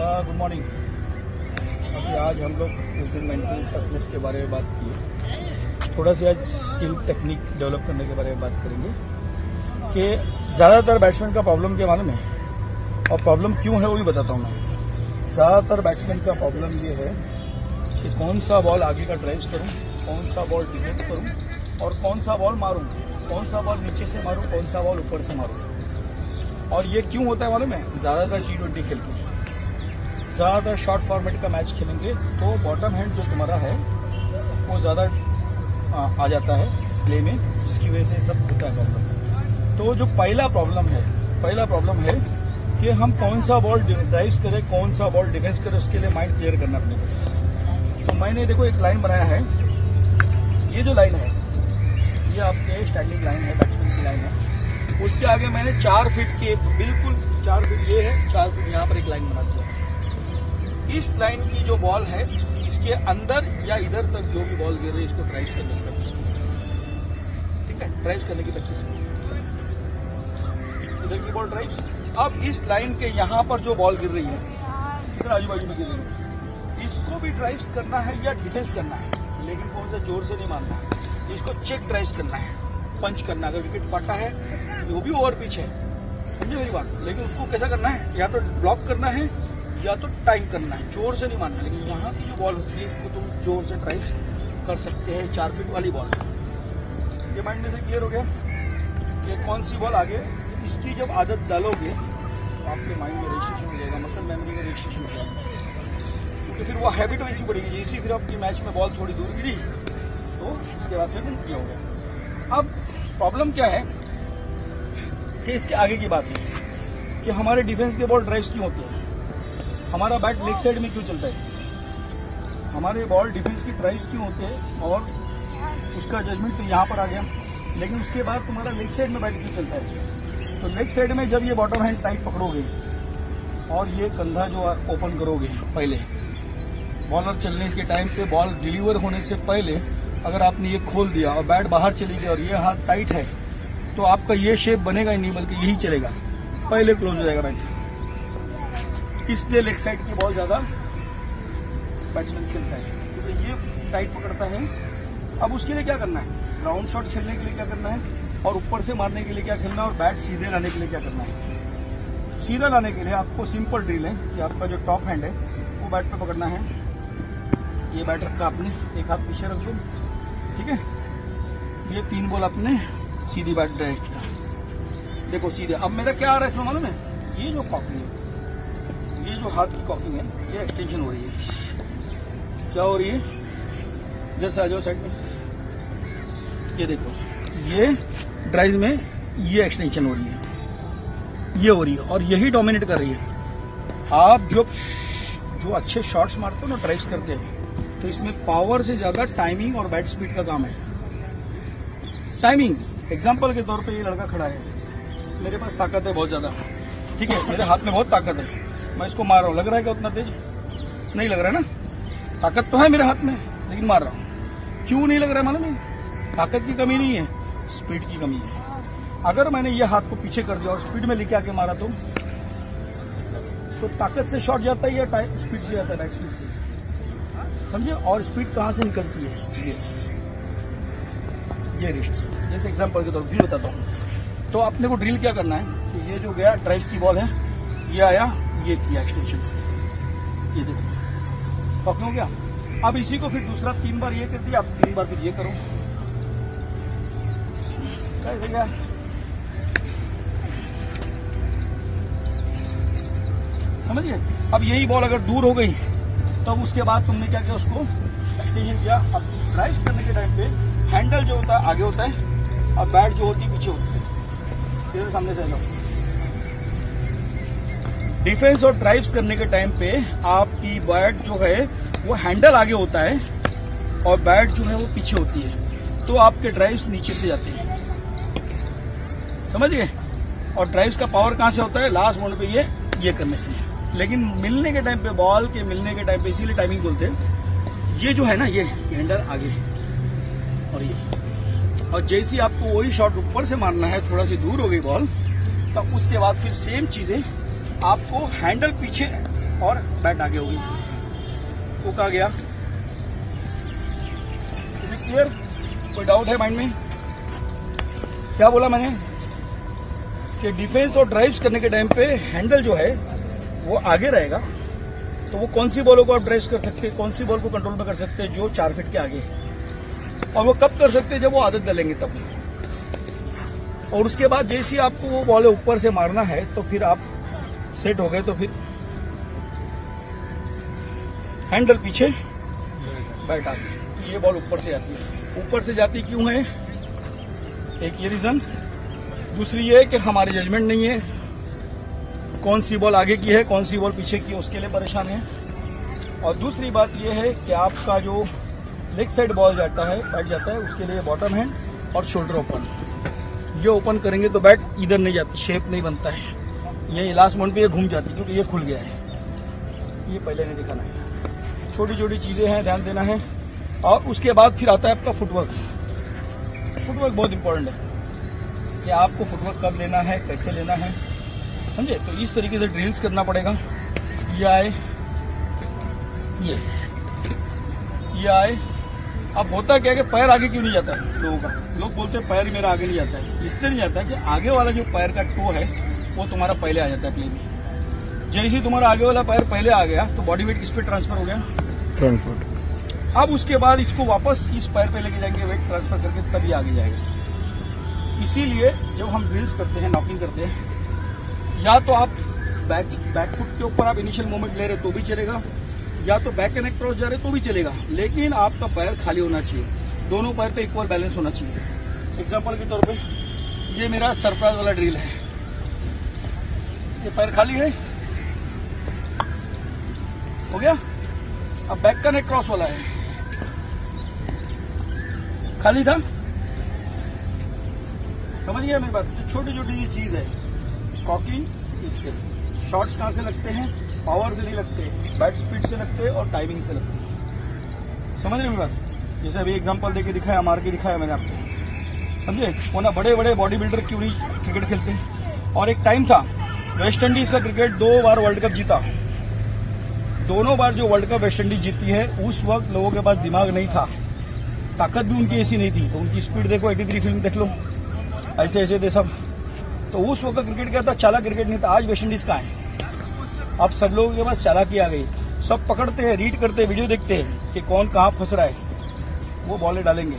Good morning. अभी आज हम लोग उस दिन मेंटल टफनेस के बारे में बात की, थोड़ा सा आज स्किल टेक्निक डेवलप करने के बारे में बात करेंगे कि ज़्यादातर बैट्समैन का प्रॉब्लम क्या मालूम है, और प्रॉब्लम क्यों है वो भी बताता हूँ मैं। ज़्यादातर बैट्समैन का प्रॉब्लम ये है कि कौन सा बॉल आगे का ड्राइव करूँ, कौन सा बॉल डिफेंस करूँ और कौन सा बॉल मारूँ, कौन सा बॉल नीचे से मारूँ, कौन सा बॉल ऊपर से मारूँ। और ये क्यों होता है मालूम है? ज़्यादातर T20 खेल के, ज़्यादातर शॉर्ट फॉर्मेट का मैच खेलेंगे तो बॉटम हैंड जो तुम्हारा है वो ज़्यादा आ जाता है प्ले में, जिसकी वजह से सब होता है प्रॉब्लम। तो जो पहला प्रॉब्लम है कि हम कौन सा बॉल ड्राइव करें, कौन सा बॉल डिफेंस करें, उसके लिए माइंड क्लियर करना अपने को। तो मैंने देखो एक लाइन बनाया है, ये जो लाइन है ये आपके स्टैंडिंग लाइन है, बैट्समैन की लाइन है। उसके आगे मैंने 4 फीट के, बिल्कुल 4 फीट ये है, 4 फीट यहाँ पर एक लाइन बना दिया। इस लाइन की जो बॉल है इसके अंदर या इधर तक जो भी बॉल गिर रही है इसको ड्राइव करने की प्रैक्टिस, ठीक है, ड्राइव करने की प्रैक्टिस। इधर की बॉल ड्राइव। अब इस लाइन के यहाँ पर जो बॉल गिर रही है, इधर आजू बाजू में गिर रही है, इसको भी ड्राइव करना है या डिफेंस करना है, लेकिन कौन सा जोर से नहीं मारना है, इसको चेक ड्राइव करना है, पंच करना है। अगर विकेट पाटा है वो भी ओवर पिच है, समझे मेरी बात, लेकिन उसको कैसा करना है, या तो ब्लॉक करना है या तो टाइम करना है, जोर से नहीं मारना। लेकिन यहाँ की जो बॉल होती है इसको तुम जोर से ड्राइव कर सकते हैं, 4 फीट वाली बॉल। ये माइंड में से क्लियर हो गया ये कौन सी बॉल आगे, इसकी जब आदत डालोगे तो आपके माइंड में रजिस्ट्रेशन हो जाएगा, मसल मेमोरी में रजिस्ट्रेशन हो जाएगा, क्योंकि फिर वो हैबिट वैसी पड़ेगी। जैसी फिर आपकी मैच में बॉल थोड़ी दूर गिरी तो उसके बाद फिर ये हो गया। अब प्रॉब्लम क्या है कि इसके आगे की बात है कि हमारे डिफेंस के बॉल ड्राइव्स क्यों होते हैं, हमारा बैट लेग साइड में क्यों चलता है, हमारे बॉल डिफेंस की ड्राइव्स क्यों होते हैं, और उसका जजमेंट तो यहाँ पर आ गया। लेकिन उसके बाद तुम्हारा लेग साइड में बैट क्यों चलता है, तो लेग साइड में जब ये बॉटम हैंड टाइट पकड़ोगे और ये कंधा जो ओपन करोगे, पहले बॉलर चलने के टाइम पे बॉल डिलीवर होने से पहले अगर आपने ये खोल दिया और बैट बाहर चली गई और ये हाथ टाइट है तो आपका ये शेप बनेगा ही नहीं, बल्कि यही चलेगा, पहले क्लोज हो जाएगा बैट। इसलिए लेग साइड की बॉल ज्यादा बैट्समैन खेलता है, क्योंकि ये टाइट पकड़ता है। अब उसके लिए क्या करना है, राउंड शॉट खेलने के लिए क्या करना है, और ऊपर से मारने के लिए क्या खेलना है, और बैट सीधे लाने के लिए क्या करना है। सीधा लाने के लिए आपको सिंपल ड्रिल है कि आपका जो टॉप हैंड है वो बैट पे पकड़ना है। ये बैट रखा आपने, एक हाथ पीछे रख दो, ठीक है। ये 3 बॉल आपने सीधी बैट ड्राइव किया, देखो सीधे। अब मेरा क्या आ रहा है इसमें मालूम है, ये जो कॉकिंग है, ये जो हाथ की कॉकिंग है, ये एक्सटेंशन हो रही है। क्या हो रही है, जैसे आ जाओ साइड में, ये देखो, ये ड्राइव में ये एक्सटेंशन हो रही है, ये हो रही है, और यही डोमिनेट कर रही है। आप जो अच्छे शॉट्स मारते हो ना, ड्राइव करते हैं, तो इसमें पावर से ज्यादा टाइमिंग और बैट स्पीड का काम है। टाइमिंग, एग्जांपल के तौर पे ये लड़का खड़ा है, मेरे पास ताकत है बहुत ज्यादा, ठीक है, मेरे हाथ में बहुत ताकत है, मैं इसको मार रहा हूँ, लग रहा है क्या उतना तेज? नहीं लग रहा है ना, ताकत तो है मेरे हाथ में, लेकिन मार रहा हूँ। क्यों नहीं लग रहा है मालूम है? ताकत की कमी नहीं है, स्पीड की कमी है। अगर मैंने ये हाथ को पीछे कर दिया और स्पीड में लेके आके मारा तो ताकत से शॉट जाता है या स्पीड से जाता है, बैट स्पीड से, समझे। और स्पीड कहाँ से निकलती है, ये रिस्ट से। जैसे एग्जांपल के तौर पर बताता हूँ। तो आपने को ड्रिल क्या करना है कि ये जो गया ड्राइव्स की बॉल है, ये आया, ये किया एक्सटेंशन, ये देखो कॉकिंग हो गया। अब इसी को फिर दूसरा 3 बार ये कर दिया, आप 3 बार फिर ये करो, कैसे गया। समझिए। अब यही बॉल अगर दूर हो गई तब उसके बाद तुमने क्या किया, उसको एक्सटेंशन किया। अब ड्राइव करने के टाइम पे हैंडल जो होता है आगे होता है और बैट जो होती है पीछे होती है, इधर सामने से लो। डिफेंस और ड्राइव्स करने के टाइम पे आपकी बैट जो है वो हैंडल आगे होता है और बैट जो है वो पीछे होती है, तो आपके ड्राइव्स नीचे से जाते हैं, समझ गए। और ड्राइव्स का पावर कहां से होता है, लास्ट मोड पे ये करने से। लेकिन मिलने के टाइम पे, बॉल के मिलने के टाइम पे, इसीलिए टाइमिंग बोलते हैं, ये जो है ना, ये हैंडल आगे और ये, और जैसे आपको वही शॉट ऊपर से मारना है, थोड़ा सी दूर हो गई बॉल, तब उसके बाद फिर सेम चीजें आपको हैंडल पीछे और बैट आगे होगी। हुक आ गया। क्लियर? कोई डाउट है माइंड में? क्या बोला मैंने कि डिफेंस और ड्राइव्स करने के टाइम पे हैंडल जो है वो आगे रहेगा, तो वो कौन सी बॉलों को आप ड्राइव कर सकते हैं, कौन सी बॉल को कंट्रोल में कर सकते हैं जो 4 फीट के आगे है। और वो कब कर सकते हैं? जब वो आदत डालेंगे तब। और उसके बाद जैसे आपको वो बॉल ऊपर से मारना है तो फिर आप सेट हो गए, तो फिर हैंडल पीछे, बैट आगे। ये बॉल ऊपर से जाती है। ऊपर से जाती क्यों है? एक ये रीजन। दूसरी ये है कि हमारी जजमेंट नहीं है कौन सी बॉल आगे की है कौन सी बॉल पीछे की है, उसके लिए परेशान है। और दूसरी बात ये है कि आपका जो लेग साइड बॉल जाता है, बैट जाता है, उसके लिए बॉटम है और शोल्डर ओपन। ये ओपन करेंगे तो बैट इधर नहीं जाती, शेप नहीं बनता है। ये लास्ट मोमेंट पे ये घूम जाती है क्योंकि ये खुल गया है। ये पहले नहीं दिखाना है। छोटी छोटी चीजें हैं, ध्यान देना है। और उसके बाद फिर आता है आपका फुटवर्क। फुटवर्क बहुत इंपॉर्टेंट है कि आपको फुटवर्क कब लेना है, कैसे लेना है, समझे? तो इस तरीके से ड्रिल्स करना पड़ेगा। ये आए, ये आए। अब होता क्या है कि पैर आगे क्यों नहीं जाता है लोगों का? लोग बोलते हैं पैर मेरा आगे नहीं जाता है। इसलिए नहीं जाता है कि आगे वाला जो पैर का टो है वो तुम्हारा पहले आ जाता है प्ले में। जैसे ही तुम्हारा आगे वाला पैर पहले आ गया तो बॉडी वेट किस पे ट्रांसफर हो गया? Front foot. अब उसके बाद इसको वापस इस पैर पे लेके जाएंगे वेट ट्रांसफर करके, तभी आगे जाएगा। इसीलिए जब हम ड्रिल्स करते हैं, नॉकिंग करते हैं, या तो आप बैक फुट के ऊपर आप इनिशियल मूवमेंट ले रहे तो भी चलेगा, या तो बैक एंड क्रॉस जा रहे तो भी चलेगा, लेकिन आपका पैर खाली होना चाहिए। दोनों पैर पे इक्वल बैलेंस होना चाहिए। एग्जांपल के तौर पे ये मेरा सरफराज वाला ड्रिल है, ये पैर खाली है, हो गया। अब बैक का नेक क्रॉस वाला है, खाली था, समझ गया मेरी बात? छोटी छोटी ये चीज है। कॉकिंग, इससे शॉट्स कहां से लगते हैं? पावर से नहीं लगते, बैट स्पीड से लगते हैं और टाइमिंग से लगते हैं। समझ रहे मेरी बात? जैसे अभी एग्जांपल देके दिखाया, मार के दिखाया मैंने आपको, समझे? वो ना बड़े बड़े बॉडी बिल्डर क्यों नहीं क्रिकेट खेलते हैं? और एक टाइम था वेस्ट इंडीज का क्रिकेट 2 बार वर्ल्ड कप जीता। दोनों बार जो वर्ल्ड कप वेस्ट इंडीज जीती है, उस वक्त लोगों के पास दिमाग नहीं था, ताकत भी उनकी ऐसी नहीं थी। तो उनकी स्पीड देखो, 83 फिल्म देख लो, ऐसे ऐसे थे सब। तो उस वक्त क्रिकेट क्या था? चालाक क्रिकेट नहीं था। आज वेस्ट इंडीज का है, अब सब लोगों के पास चालाकी आ गई। सब पकड़ते हैं, रीड करते हैं, वीडियो देखते हैं कि कौन कहाँ फंस रहा है, वो बॉलें डालेंगे।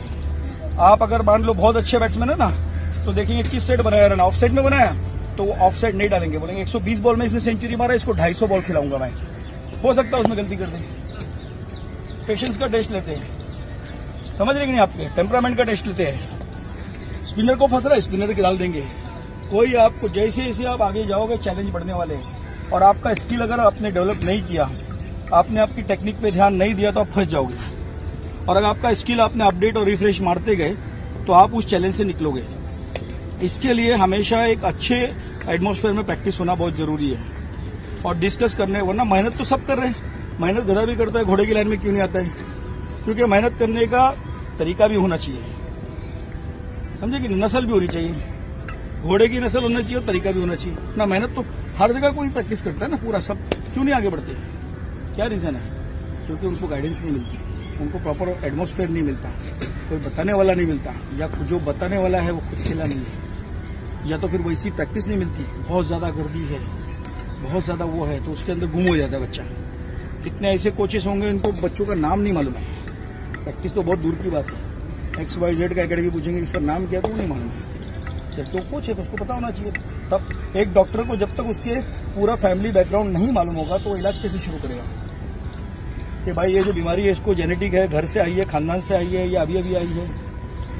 आप अगर मान लो बहुत अच्छे बैट्समैन है ना, तो देखेंगे किस साइड बनाया रन, ऑफ साइड में बनाया, तो वो ऑफ साइड नहीं डालेंगे। बोलेंगे 120 बॉल में इसने सेंचुरी मारा, इसको 250 बॉल खिलाऊंगा मैं। हो सकता है उसमें गलती कर दे। पेशेंस का टेस्ट लेते हैं, समझ रहे कि नहीं? आपके टेम्परामेंट का टेस्ट लेते हैं। स्पिनर को फंस रहा है, स्पिनर के डाल देंगे। कोई आपको जैसे जैसे आप आगे जाओगे चैलेंज बढ़ने वाले हैं। और आपका स्किल अगर आपने डेवलप नहीं किया, आपने आपकी टेक्निक पे ध्यान नहीं दिया, तो आप फंस जाओगे। और अगर आपका स्किल आपने अपडेट और रिफ्रेश मारते गए तो आप उस चैलेंज से निकलोगे। इसके लिए हमेशा एक अच्छे एटमॉस्फेयर में प्रैक्टिस होना बहुत जरूरी है और डिस्कस करने, वरना मेहनत तो सब कर रहे हैं। मेहनत गधा भी करता है, घोड़े की लाइन में क्यों नहीं आता है? क्योंकि मेहनत करने का तरीका भी होना चाहिए, समझे कि नस्ल भी होनी चाहिए। घोड़े की नस्ल होना चाहिए और तरीका भी होना चाहिए ना। मेहनत तो हर जगह कोई प्रैक्टिस करता है ना, पूरा सब क्यों नहीं आगे बढ़ते? क्या रीजन है? क्योंकि उनको गाइडेंस नहीं मिलती, उनको प्रॉपर एटमॉस्फेयर नहीं मिलता, कोई बताने वाला नहीं मिलता, या जो बताने वाला है वो खुद खेला नहीं है, या तो फिर वैसी प्रैक्टिस नहीं मिलती। बहुत ज्यादा गर्दी है, बहुत ज्यादा वो है, तो उसके अंदर गुम हो जाता है बच्चा। कितने ऐसे कोचेस होंगे इनको बच्चों का नाम नहीं मालूम है। प्रैक्टिस तो बहुत दूर की बात है। XYZ का एकेडमी पूछेंगे इसका नाम क्या, तो वो नहीं मालूम। जब तो कोच है तो उसको पता होना चाहिए। तब एक डॉक्टर को जब तक उसके पूरा फैमिली बैकग्राउंड नहीं मालूम होगा तो वो इलाज कैसे शुरू करेगा कि भाई ये जो बीमारी है इसको जेनेटिक है, घर से आई है, खानदान से आई है, या अभी अभी आई है।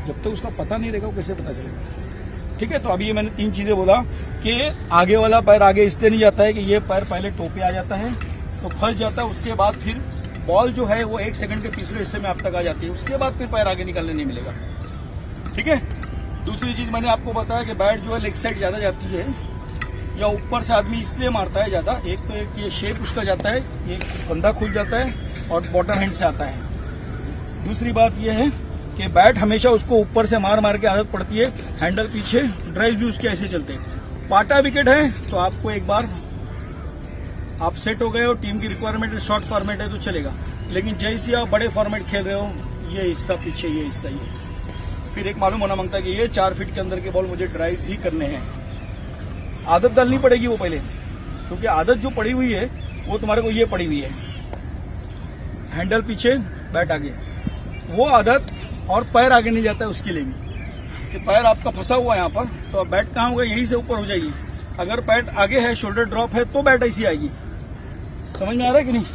जब तक उसका पता नहीं रहेगा वो कैसे पता चलेगा? ठीक है। तो अभी ये मैंने 3 चीजें बोला कि आगे वाला पैर आगे इसलिए नहीं जाता है कि ये पैर पहले टो पे आ जाता है तो फंस जाता है। उसके बाद फिर बॉल जो है वो 1 सेकंड के तीसरे हिस्से में आप तक आ जाती है, उसके बाद फिर पैर आगे निकालने नहीं मिलेगा। ठीक है। दूसरी चीज मैंने आपको बताया कि बैट जो है लेग साइड ज्यादा जाती है, या ऊपर से आदमी इसलिए मारता है ज्यादा। एक तो एक ये शेप उसका जाता है, ये कंधा खुल जाता है और बॉटम हैंड से आता है। दूसरी बात यह है कि बैट हमेशा उसको ऊपर से मार मार के आदत पड़ती है, हैंडल पीछे, ड्राइव भी उसके ऐसे चलते हैं। पाटा विकेट है तो आपको एक बार आप सेट हो गए हो, टीम की रिक्वायरमेंट शॉर्ट फॉर्मेट है तो चलेगा। लेकिन जैसे आप बड़े फॉर्मेट खेल रहे हो, ये हिस्सा पीछे, ये हिस्सा ये, फिर एक मालूम होना मांगता है कि ये 4 फीट के अंदर के बॉल मुझे ड्राइव्स ही करने हैं। आदत डालनी पड़ेगी वो पहले, क्योंकि आदत जो पड़ी हुई है वो तुम्हारे को ये पड़ी हुई है, हैंडल पीछे बैट आगे, वो आदत और पैर आगे नहीं जाता है उसके लिए भी, कि पैर आपका फंसा हुआ है यहाँ पर, तो अब बैट कहाँ होगा, यहीं से ऊपर हो जाएगी। अगर पैर आगे है, शोल्डर ड्रॉप है, तो बैट ऐसी आएगी। समझ में आ रहा है कि नहीं?